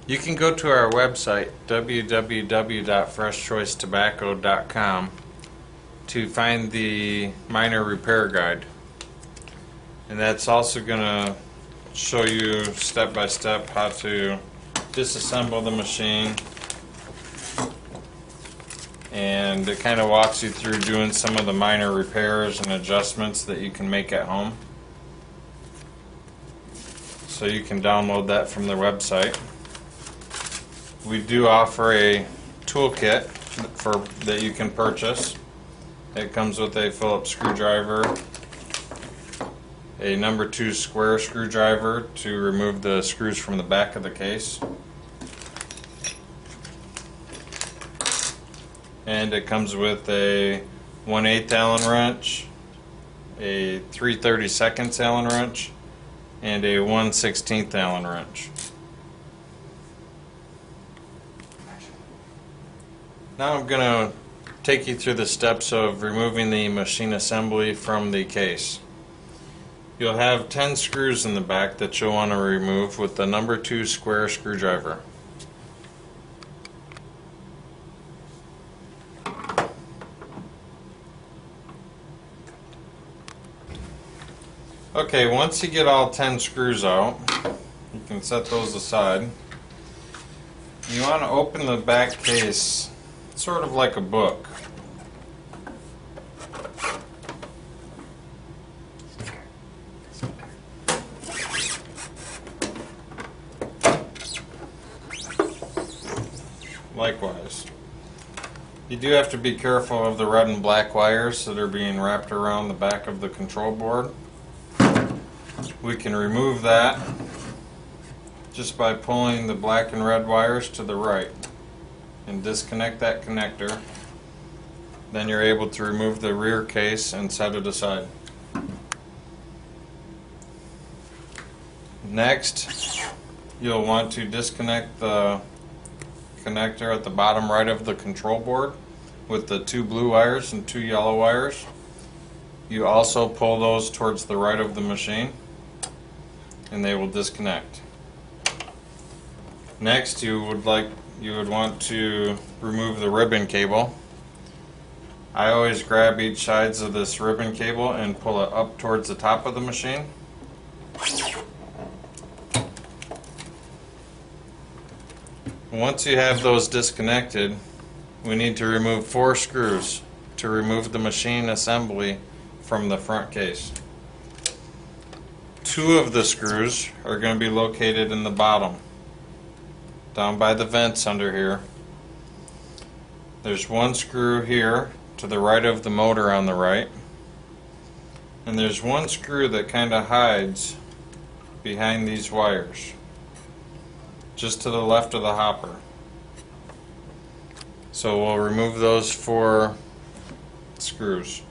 You can go to our website, www.freshchoicetobacco.com, to find the minor repair guide. And that's also going to show you step by step how to disassemble the machine, and it kind of walks you through doing some of the minor repairs and adjustments that you can make at home. So you can download that from the website. We do offer a toolkit that you can purchase. It comes with a Phillips screwdriver, a number 2 square screwdriver to remove the screws from the back of the case, and it comes with a 1/8 Allen wrench, a 3/32 Allen wrench, and a 1/16 Allen wrench. Now I'm going to take you through the steps of removing the machine assembly from the case. You'll have 10 screws in the back that you'll want to remove with the number 2 square screwdriver. Okay, once you get all 10 screws out, you can set those aside. You want to open the back case sort of like a book. Likewise, you do have to be careful of the red and black wires that are being wrapped around the back of the control board. We can remove that just by pulling the black and red wires to the right and disconnect that connector. Then you're able to remove the rear case and set it aside. Next, you'll want to disconnect the connector at the bottom right of the control board with the 2 blue wires and 2 yellow wires. You also pull those towards the right of the machine and they will disconnect. Next, you would want to remove the ribbon cable. I always grab each sides of this ribbon cable and pull it up towards the top of the machine. Once you have those disconnected, we need to remove 4 screws to remove the machine assembly from the front case. 2 of the screws are going to be located in the bottom, down by the vents under here. There's 1 screw here to the right of the motor on the right, and there's 1 screw that kind of hides behind these wires, just to the left of the hopper. So we'll remove those 4 screws.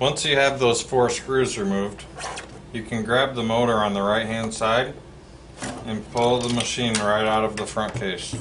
Once you have those 4 screws removed, you can grab the motor on the right hand side and pull the machine right out of the front case.